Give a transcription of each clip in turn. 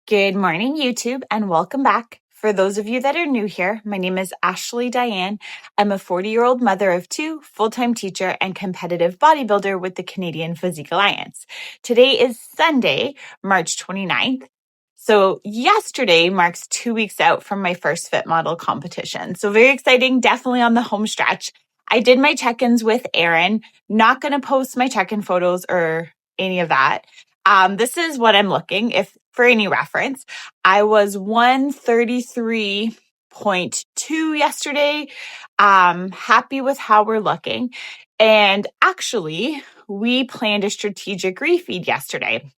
Good morning, YouTube, and welcome back. For those of you that are new here, my name is Ashley Diane. I'm a 40-year-old mother of two, full-time teacher, and competitive bodybuilder with the Canadian Physique Alliance. Today is Sunday, March 29th. So yesterday marks 2 weeks out from my first Fit Model competition. So very exciting, definitely on the home stretch. I did my check-ins with Erin. Not going to post my check-in photos or any of that. This is what I'm looking. If for any reference, I was 133.2 yesterday. Happy with how we're looking. And actually, we planned a strategic refeed yesterday.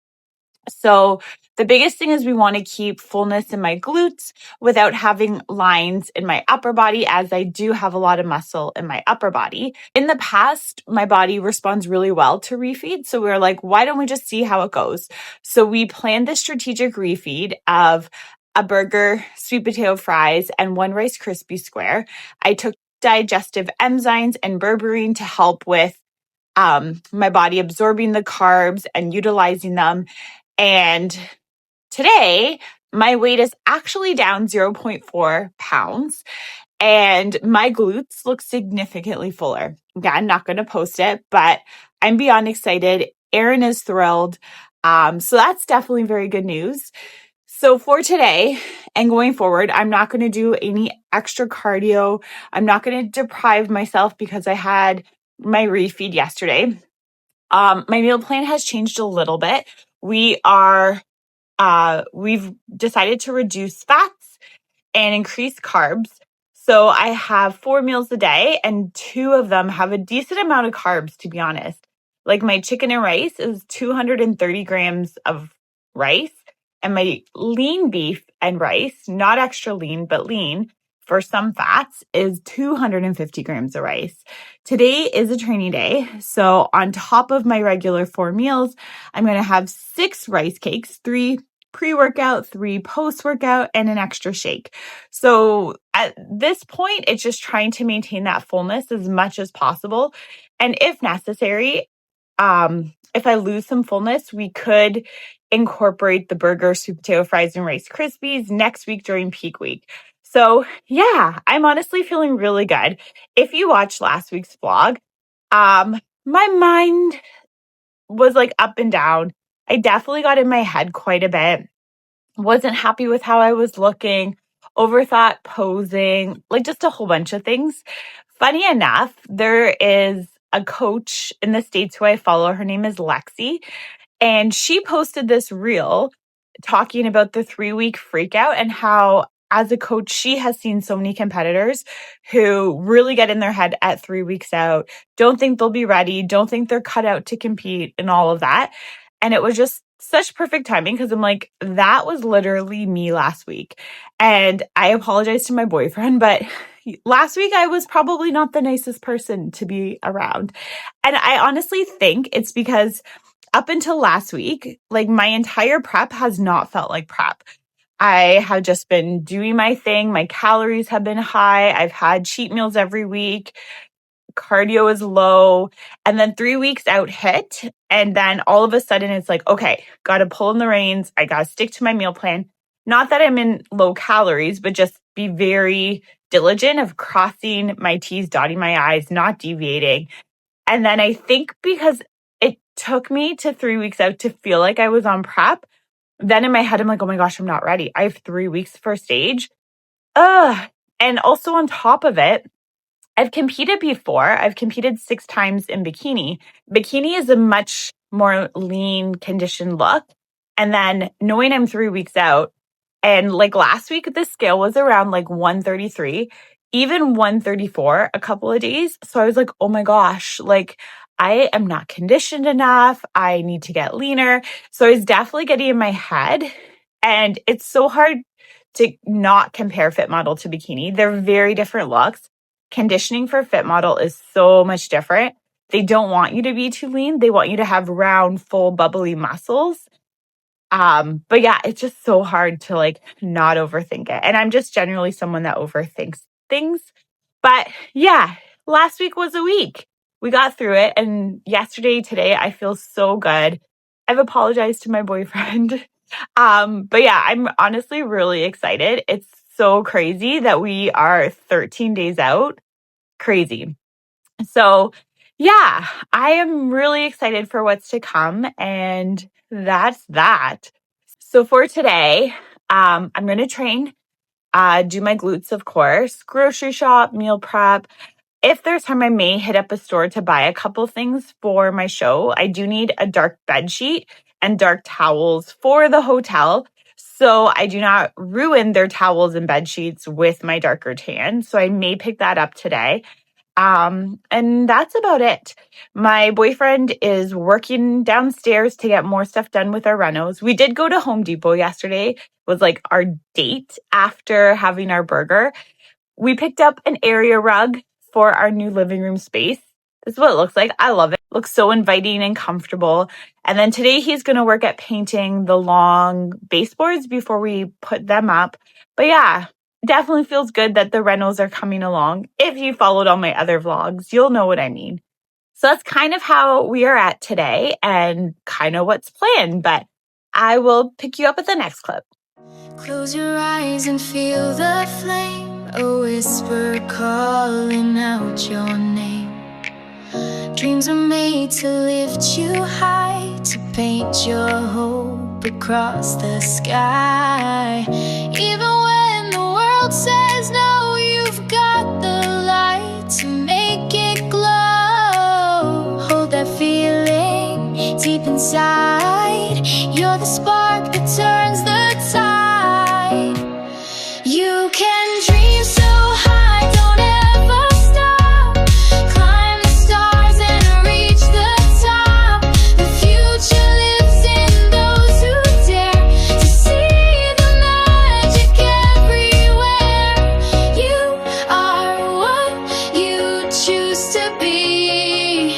So the biggest thing is we want to keep fullness in my glutes without having lines in my upper body, as I do have a lot of muscle in my upper body. In the past, my body responds really well to refeed. So we were like, why don't we just see how it goes? So we planned this strategic refeed of a burger, sweet potato fries, and one Rice Krispie square. I took digestive enzymes and berberine to help with my body absorbing the carbs and utilizing them. And today, my weight is actually down 0.4 pounds and my glutes look significantly fuller. Yeah, I'm not going to post it, but I'm beyond excited. Erin is thrilled. So that's definitely very good news. So for today and going forward, I'm not going to do any extra cardio. I'm not going to deprive myself because I had my refeed yesterday. My meal plan has changed a little bit. We've decided to reduce fats and increase carbs. So I have 4 meals a day and 2 of them have a decent amount of carbs, to be honest. Like my chicken and rice is 230 grams of rice, and my lean beef and rice, not extra lean, but lean for some fats, is 250 grams of rice. Today is a training day. So on top of my regular 4 meals, I'm going to have 6 rice cakes, 3 pre-workout, 3 post-workout, and an extra shake. So at this point, it's just trying to maintain that fullness as much as possible. And if necessary, if I lose some fullness, we could incorporate the burger, sweet potato fries, and Rice Krispies next week during peak week. So yeah, I'm honestly feeling really good. If you watched last week's vlog, my mind was like up and down. I definitely got in my head quite a bit. Wasn't happy with how I was looking, overthought posing, like just a whole bunch of things. Funny enough, there is a coach in the States who I follow. Her name is Lexi. And she posted this reel talking about the 3-week freakout and how, as a coach, she has seen so many competitors who really get in their head at 3 weeks out, don't think they'll be ready, don't think they're cut out to compete, and all of that. And it was just such perfect timing because I'm like, that was literally me last week. And I apologize to my boyfriend, but last week I was probably not the nicest person to be around. And I honestly think it's because up until last week, like my entire prep has not felt like prep. I have just been doing my thing. My calories have been high. I've had cheat meals every week. Cardio is low. And then 3 weeks out hit. And then all of a sudden it's like, okay, got to pull in the reins. I got to stick to my meal plan. Not that I'm in low calories, but just be very diligent of crossing my T's, dotting my I's, not deviating. And then I think because it took me to 3 weeks out to feel like I was on prep, then in my head, I'm like, oh my gosh, I'm not ready. I have 3 weeks for stage. And also on top of it, I've competed before. I've competed 6 times in bikini. Bikini is a much more lean, conditioned look. And then knowing I'm 3 weeks out, and like last week, the scale was around like 133, even 134 a couple of days. So I was like, oh my gosh, like I am not conditioned enough. I need to get leaner. So I was definitely getting in my head. And it's so hard to not compare Fit Model to bikini. They're very different looks. Conditioning for Fit Model is so much different. They don't want you to be too lean. They want you to have round, full, bubbly muscles. But yeah, it's just so hard to like not overthink it. And I'm just generally someone that overthinks things. But yeah, last week was a week. We got through it. And yesterday, today, I feel so good. I've apologized to my boyfriend. But yeah, I'm honestly really excited. It's so crazy that we are 13 days out. Crazy. So yeah, I am really excited for what's to come. And that's that. So for today, I'm going to train, do my glutes, of course, grocery shop, meal prep. If there's time, I may hit up a store to buy a couple things for my show. I do need a dark bed sheet and dark towels for the hotel, so I do not ruin their towels and bed sheets with my darker tan. So I may pick that up today. And that's about it. My boyfriend is working downstairs to get more stuff done with our renos. We did go to Home Depot yesterday. It was like our date after having our burger. We picked up an area rug for our new living room space. This is what it looks like. I love it. It looks so inviting and comfortable. And then today he's going to work at painting the long baseboards before we put them up. But yeah, definitely feels good that the renos are coming along. If you followed all my other vlogs, you'll know what I mean. So that's kind of how we are at today and kind of what's planned. But I will pick you up at the next clip. Close your eyes and feel the flame, a whisper calling out your name. Dreams are made to lift you high, to paint your hope across the sky. Even when the world says no, you've got the light to make it glow. Hold that feeling deep inside. You're the spark that turns the tide. You can dream so high, don't ever stop. Climb the stars and reach the top. The future lives in those who dare to see the magic everywhere. You are what you choose to be,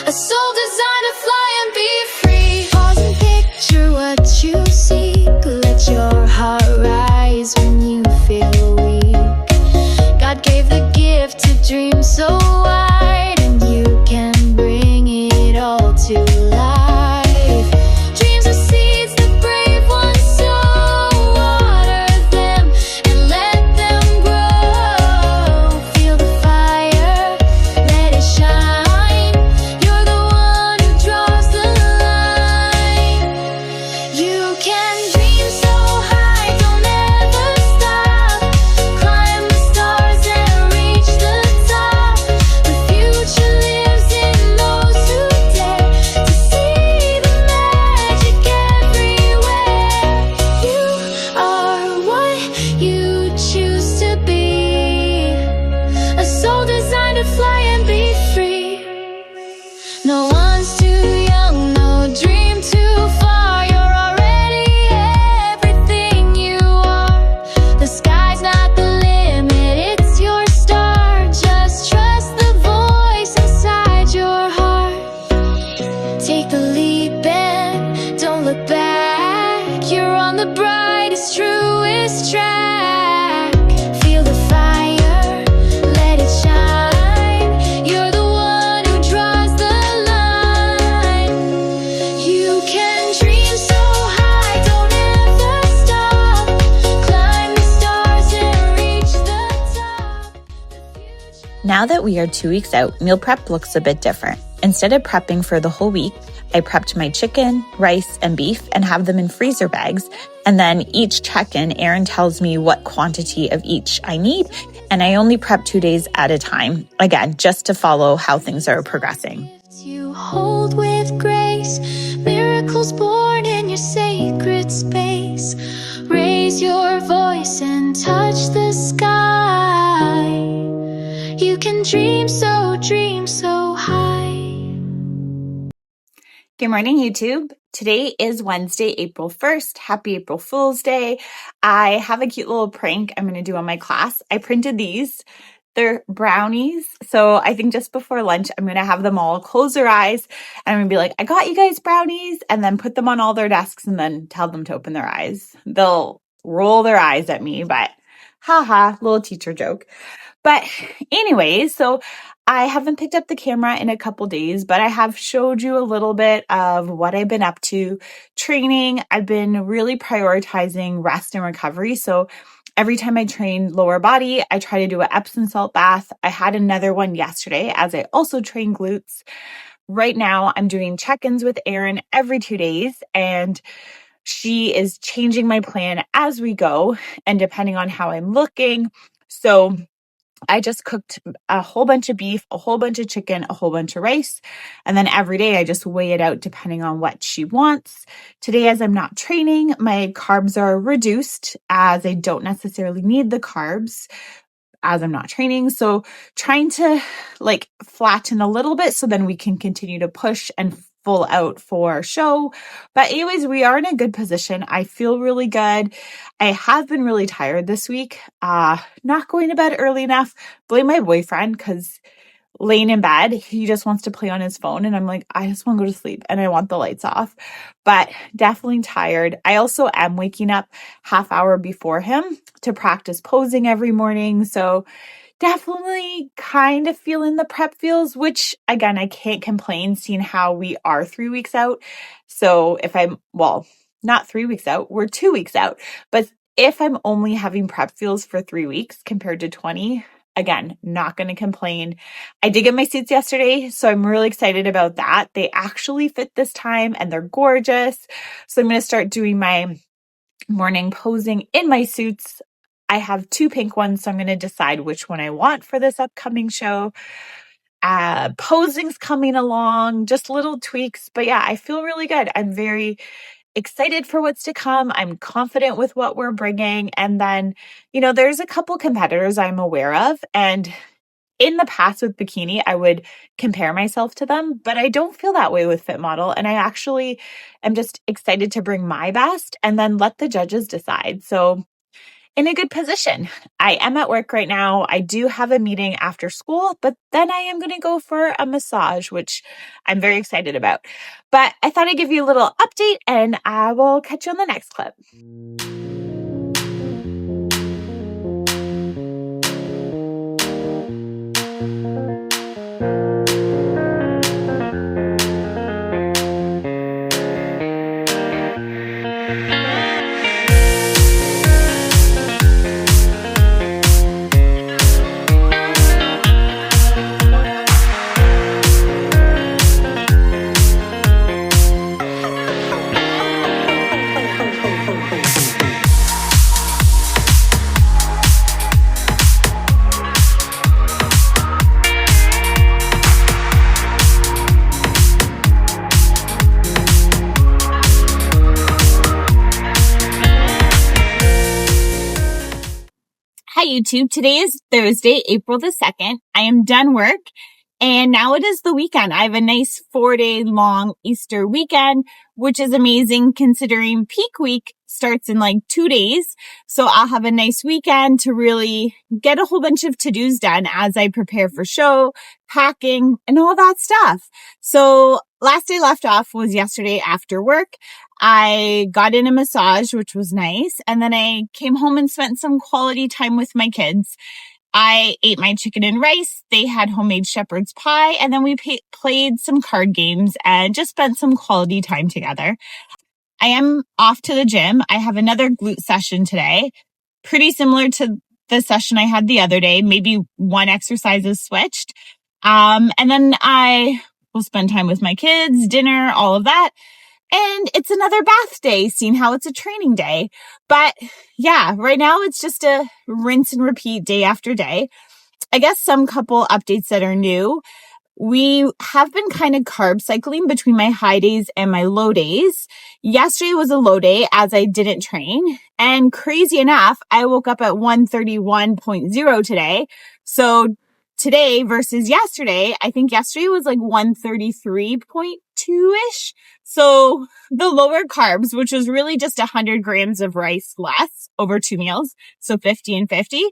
a soul designed to fly and be free. Pause and picture what you seek. Let your heart rise when you feel weak. God gave the gift to dream so wide, and you can bring it all to life. Dreams are seeds the brave ones sow. Water them and let them grow. Feel the fire, let it shine. You're the one who draws the line. You can dream so high, don't ever stop. Climb the stars and reach the top. The future lives in those who dare to see the magic everywhere. You are what you choose to be, a soul designed to fly and be free. No one's too young, no dream too far. You're already everything you are. The sky's not the limit, it's your star. Just trust the voice inside your heart. Take the leap and don't look back. You're on the brightest, truest track. Feel the fire, let it shine. You're the one who draws the line. You can dream so high, don't ever stop. Climb the stars and reach the top. Now that we are 2 weeks out, meal prep looks a bit different. Instead of prepping for the whole week, I prepped my chicken, rice, and beef and have them in freezer bags. And then each check-in, Erin tells me what quantity of each I need. And I only prep 2 days at a time, again, just to follow how things are progressing. You hold with grace, miracles born in your sacred space. Raise your voice and touch the sky. You can dream so high. Good morning, YouTube. Today is Wednesday, April 1st. Happy April Fool's Day. I have a cute little prank I'm going to do on my class. I printed these. They're brownies. So I think just before lunch, I'm going to have them all close their eyes. And I'm going to be like, I got you guys brownies. And then put them on all their desks and then tell them to open their eyes. They'll roll their eyes at me, but Haha, little teacher joke. But anyways, so I haven't picked up the camera in a couple days, but I have showed you a little bit of what I've been up to training. I've been really prioritizing rest and recovery. So every time I train lower body, I try to do an Epsom salt bath. I had another one yesterday as I also train glutes. Right now, I'm doing check-ins with Erin every 2 days, and she is changing my plan as we go and depending on how I'm looking. So I just cooked a whole bunch of beef, a whole bunch of chicken, a whole bunch of rice. And then every day I just weigh it out depending on what she wants. Today, as I'm not training, my carbs are reduced as I don't necessarily need the carbs as I'm not training. So trying to like flatten a little bit so then we can continue to push and full out for show. But anyways, we are in a good position. I feel really good. I have been really tired this week. Not going to bed early enough. Blame my boyfriend because laying in bed, he just wants to play on his phone. And I'm like, I just want to go to sleep and I want the lights off, but definitely tired. I also am waking up half hour before him to practice posing every morning. So definitely kind of feeling the prep feels, which again, I can't complain seeing how we are 3 weeks out. So if I'm, well, not 3 weeks out, we're 2 weeks out, but if I'm only having prep feels for 3 weeks compared to 20, again, not going to complain. I did get my suits yesterday, so I'm really excited about that. They actually fit this time and they're gorgeous. So I'm going to start doing my morning posing in my suits. I have 2 pink ones, so I'm going to decide which one I want for this upcoming show. Posing's coming along, just little tweaks, but yeah, I feel really good. I'm very excited for what's to come. I'm confident with what we're bringing. And then, there's a couple competitors I'm aware of. And in the past with bikini, I would compare myself to them, but I don't feel that way with Fit Model. And I actually am just excited to bring my best and then let the judges decide. So in a good position. I am at work right now. I do have a meeting after school, but then I am going to go for a massage, which I'm very excited about. But I thought I'd give you a little update and I will catch you on the next clip. Hi YouTube, today is Thursday, April the 2nd. I am done work and now it is the weekend. I have a nice 4-day long Easter weekend, which is amazing considering peak week starts in like 2 days. So I'll have a nice weekend to really get a whole bunch of to-dos done as I prepare for show, packing, and all that stuff. So last day left off was yesterday after work. I got in a massage, which was nice. And then I came home and spent some quality time with my kids. I ate my chicken and rice. They had homemade shepherd's pie. And then we played some card games and just spent some quality time together. I am off to the gym. I have another glute session today, pretty similar to the session I had the other day. Maybe one exercise is switched. And then I will spend time with my kids, dinner, all of that. And it's another bath day, seeing how it's a training day. But yeah, right now it's just a rinse and repeat day after day. I guess some couple updates that are new. We have been kind of carb cycling between my high days and my low days. Yesterday was a low day as I didn't train. And crazy enough, I woke up at 131.0 today. So today versus yesterday, I think yesterday was like 133.2-ish. So the lower carbs, which was really just 100 grams of rice less over 2 meals, so 50 and 50,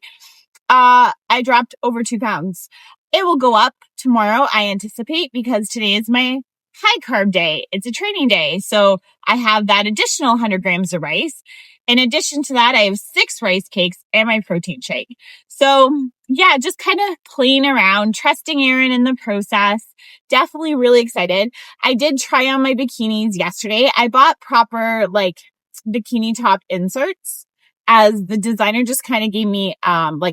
I dropped over 2 pounds. It will go up tomorrow, I anticipate, because today is my high carb day. It's a training day. So I have that additional 100 grams of rice. In addition to that, I have 6 rice cakes and my protein shake. So yeah, just kind of playing around, trusting Aaron in the process. Definitely really excited. I did try on my bikinis yesterday. I bought proper bikini top inserts, as the designer just kind of gave me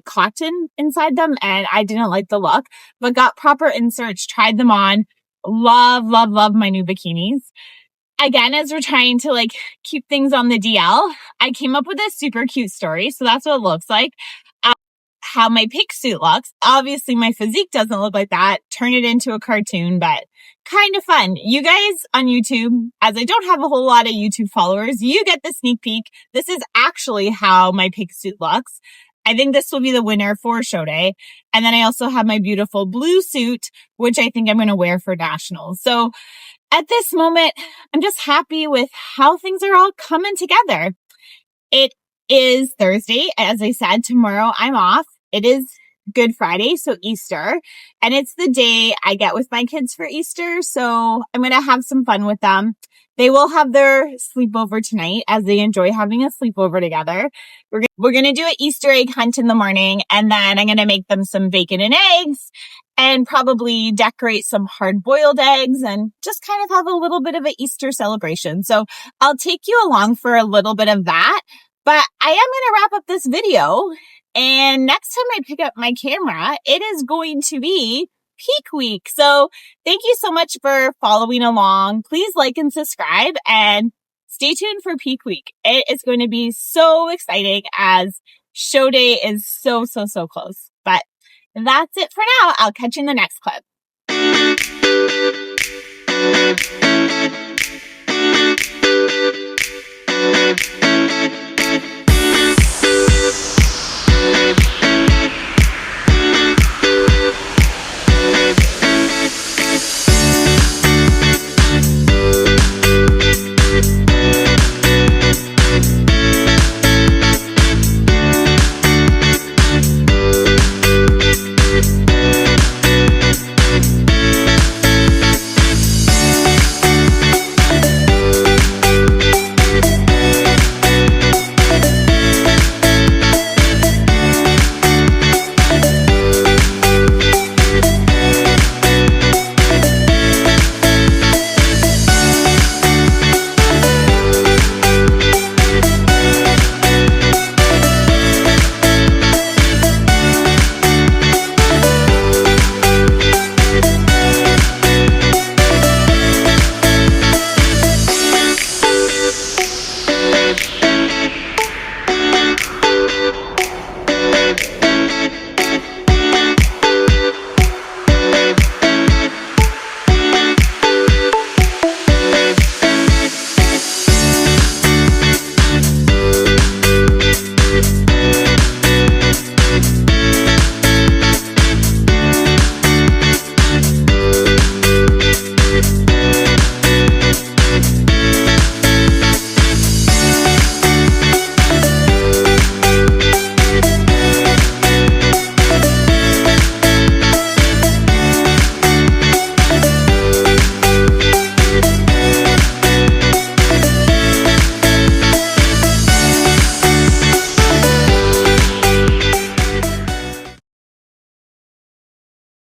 cotton inside them and I didn't like the look, but got proper inserts, tried them on. Love my new bikinis. Again, as we're trying to keep things on the DL, I came up with a super cute story. So that's what it looks like. How my pink suit looks. Obviously, my physique doesn't look like that. Turn it into a cartoon, but kind of fun. You guys on YouTube, as I don't have a whole lot of YouTube followers, you get the sneak peek. This is actually how my pink suit looks. I think this will be the winner for show day. And then I also have my beautiful blue suit, which I think I'm going to wear for nationals. So at this moment, I'm just happy with how things are all coming together. It is Thursday. As I said, tomorrow I'm off. It is Good Friday, so Easter, and it's the day I get with my kids for Easter, so I'm going to have some fun with them. They will have their sleepover tonight as they enjoy having a sleepover together. We're going to do an Easter egg hunt in the morning, and then I'm going to make them some bacon and eggs and probably decorate some hard-boiled eggs and just kind of have a little bit of an Easter celebration. So I'll take you along for a little bit of that, but I am going to wrap up this video. And next time I pick up my camera, it is going to be peak week. So thank you so much for following along. Please like and subscribe and stay tuned for peak week. It is going to be so exciting as show day is so close. But that's it for now. I'll catch you in the next clip.